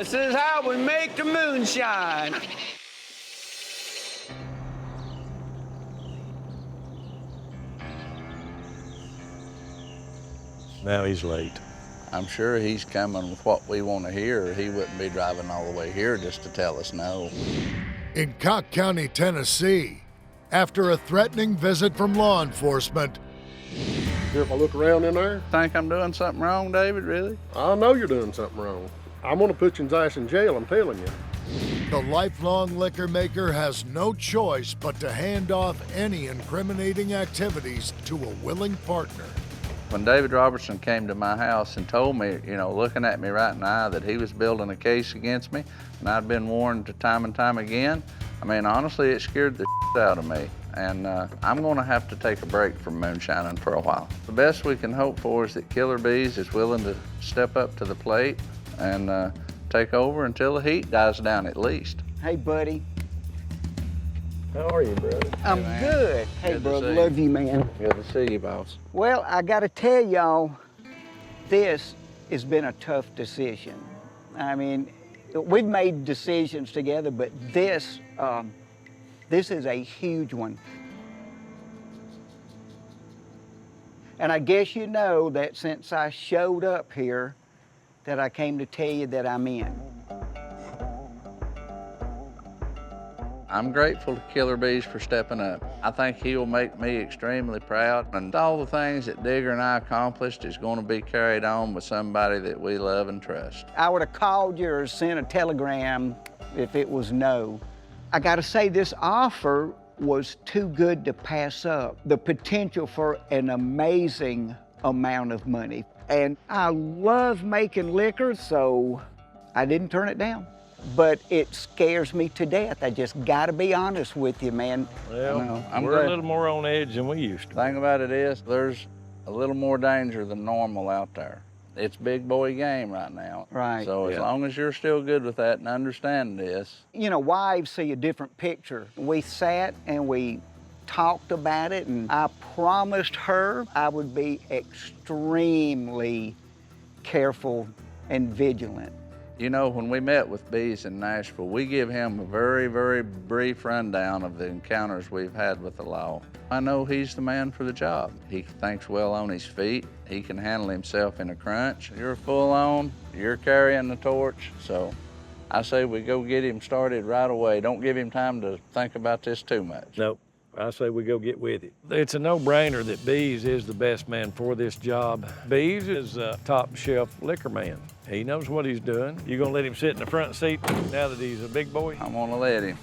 This is how we make the moonshine. Now he's late. I'm sure he's coming with what we want to hear. He wouldn't be driving all the way here just to tell us no. In Cock County, Tennessee, after a threatening visit from law enforcement. Here, if I look around in there, Think I'm doing something wrong, David, really? I know you're doing something wrong. I'm gonna put your ass in jail, I'm telling you. The lifelong liquor maker has no choice but to hand off any incriminating activities to a willing partner. When David Robertson came to my house and told me, you know, looking at me right in the eye, that he was building a case against me, and I'd been warned time and time again, I mean, honestly, it scared the out of me. And I'm gonna have to take a break from moonshining for a while. The best we can hope for is that Killer Beaz is willing to step up to the plate and take over until the heat dies down at least. Hey, buddy. How are you, brother? I'm good. Hey, Good to brother, see you. love you, man. Good to see you, boss. Well, I gotta tell y'all, this has been a tough decision. I mean, we've made decisions together, but this is a huge one. And I guess you know that since I showed up here, that I came to tell you that I'm in. I'm grateful to Killer Beaz for stepping up. I think he'll make me extremely proud, and all the things that Digger and I accomplished is going to be carried on with somebody that we love and trust. I would have called you or sent a telegram if it was no. I gotta say, this offer was too good to pass up. The potential for an amazing amount of money. And I love making liquor, so I didn't turn it down. But it scares me to death. I just gotta be honest with you, man. Well, No, I'm we're glad. a little more on edge than we used to. The thing about it is, there's a little more danger than normal out there. It's big boy game right now. Right. So as Yeah. long as you're still good with that and understand this, You know, wives see a different picture. We sat and we talked about it, and I promised her I would be extremely careful and vigilant. you know, when we met with Beaz in Nashville, we give him a very, very brief rundown of the encounters we've had with the law. I know he's the man for the job. He thinks well on his feet. He can handle himself in a crunch. You're full on, you're carrying the torch, so I say we go get him started right away. Don't give him time to think about this too much. Nope. I say we go get with it. It's a no-brainer that Beaz is the best man for this job. Beaz is a top-shelf liquor man. He knows what he's doing. You gonna let him sit in the front seat now that he's a big boy? I'm gonna let him.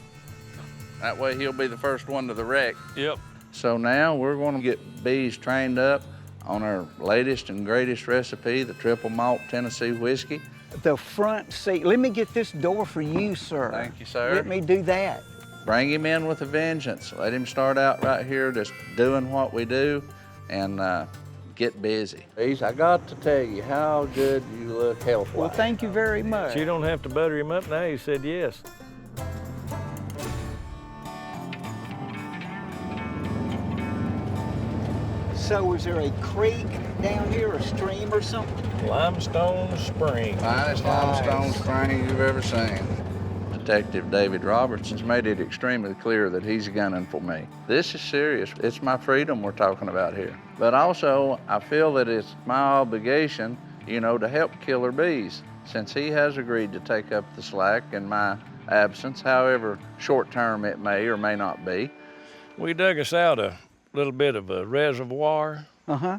That way he'll be the first one to the wreck. Yep. So now we're gonna get Beaz trained up on our latest and greatest recipe, the triple malt Tennessee whiskey. The front seat, let me get this door for you, sir. Thank you, sir. Let me do that. Bring him in with a vengeance. Let him start out right here just doing what we do and get busy. Beaz, I got to tell you how good you look health-wise. Well, thank you very much. So you don't have to butter him up now. He said yes. So is there a creek down here, a stream or something? Limestone Spring. Finest limestone spring you've ever seen. Detective David Robertson's made it extremely clear that he's gunning for me. This is serious. It's my freedom we're talking about here. But also, I feel that it's my obligation, you know, to help Killer Beaz, since he has agreed to take up the slack in my absence, however short-term it may or may not be. We dug us out a little bit of a reservoir, Uh-huh.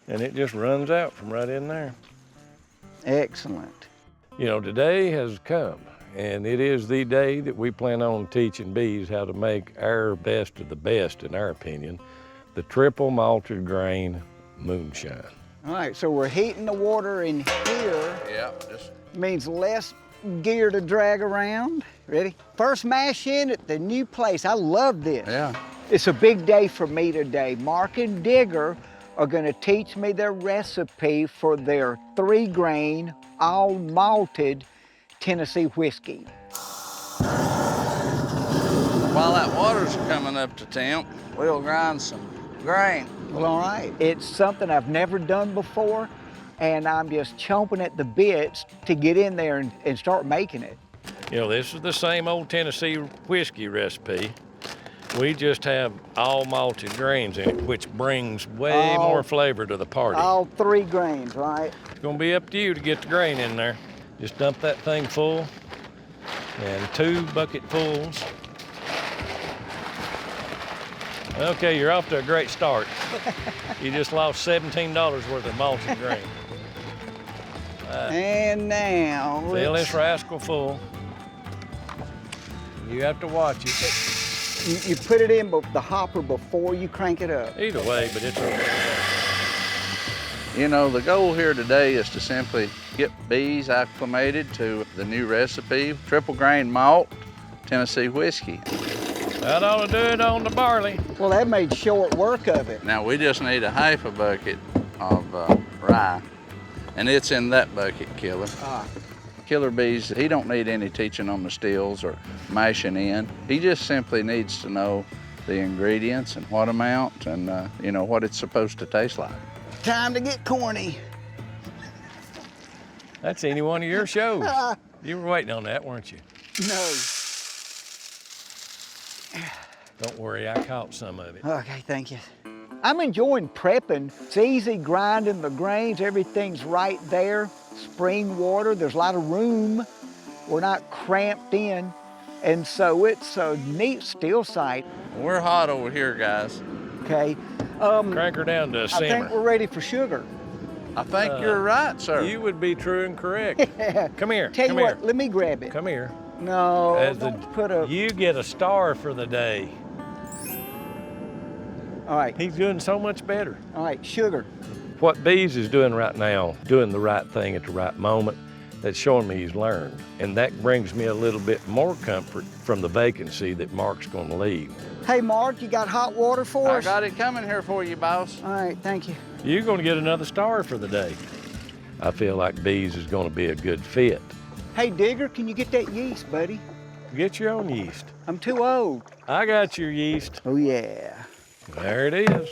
and it just runs out from right in there. Excellent. You know, today has come, and it is the day that we plan on teaching Beaz how to make our best of the best, in our opinion, the triple malted grain moonshine. All right, so we're heating the water in here. Yeah, just Means less gear to drag around. Ready? First mash in at the new place. I love this. yeah. It's a big day for me today. Mark and Digger are gonna teach me their recipe for their 3-grain, all malted Tennessee whiskey. While that water's coming up to temp, we'll grind some grain. Well, all right. It's something I've never done before, and I'm just chomping at the bits to get in there and start making it. You know, this is the same old Tennessee whiskey recipe. We just have all malted grains in it, which brings way more flavor to the party. All 3 grains, right? It's gonna be up to you to get the grain in there. Just dump that thing full, and 2 bucketfuls. Okay, you're off to a great start. You just lost $17 worth of malted grain. And now, Fill this rascal full. You have to watch it. you put it in the hopper before you crank it up. Either way, but it's okay. You know, the goal here today is to simply get Beaz acclimated to the new recipe, triple grain malt, Tennessee whiskey. That ought to do it on the barley. Well, that made short work of it. Now we just need a half a bucket of rye, and it's in that bucket, Killer. Killer Beaz, he don't need any teaching on the stills or mashing in. He just simply needs to know the ingredients and what amount and you know, what it's supposed to taste like. Time to get corny. That's any one of your shows. You were waiting on that, weren't you? No. Don't worry, I caught some of it. Okay, thank you. I'm enjoying prepping. It's easy grinding the grains. Everything's right there. Spring water, there's a lot of room. We're not cramped in. And so it's a neat still site. We're hot over here, guys. Okay. Crank her down to a I simmer. think we're ready for sugar. I think you're right, sir. You would be true and correct. Come here, Tell come you here. what, let me grab it. Come here. No, As don't put a... You get a star for the day. All right, He's doing so much better. all right, sugar. What Beaz is doing right now, doing the right thing at the right moment, that's showing me he's learned. And that brings me a little bit more comfort from the vacancy that Mark's gonna leave. Hey, Mark, you got hot water for I us? got it coming here for you, boss. All right, thank you. You're gonna get another star for the day. I feel like Beaz is gonna be a good fit. Hey, Digger, can you get that yeast, buddy? Get your own yeast. I'm too old. I got your yeast. Oh, yeah. There it is.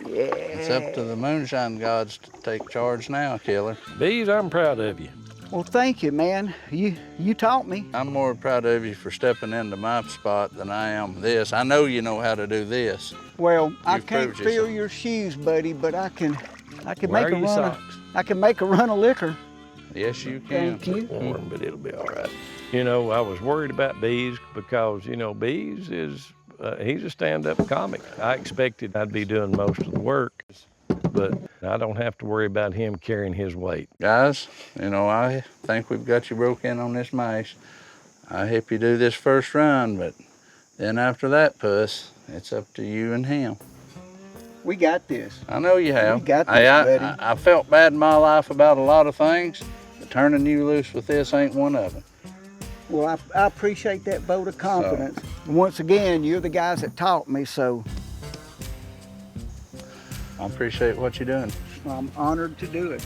Yeah. It's up to the moonshine gods to take charge now, Killer. Beaz, I'm proud of you. Well, thank you, man. You taught me. I'm more proud of you for stepping into my spot than I am this. I know you know how to do this. Well, I You've can't proved fill yourself. your shoes, buddy, but I can Wear make a your run. socks. I can make a run of liquor. Yes, you can. Thank you. Warm, but it'll be all right. You know, I was worried about Beaz because, you know, Beaz is, he's a stand-up comic. I expected I'd be doing most of the work, but I don't have to worry about him carrying his weight. Guys, you know, I think we've got you broke in on this mash. I hope you do this first run, but then after that, Puss, it's up to you and him. We got this. I know you have. We got this, Hey, buddy. I felt bad in my life about a lot of things, but turning you loose with this ain't one of them. Well, I appreciate that vote of confidence. Once again, you're the guys that taught me, so I appreciate what you're doing. I'm honored to do it.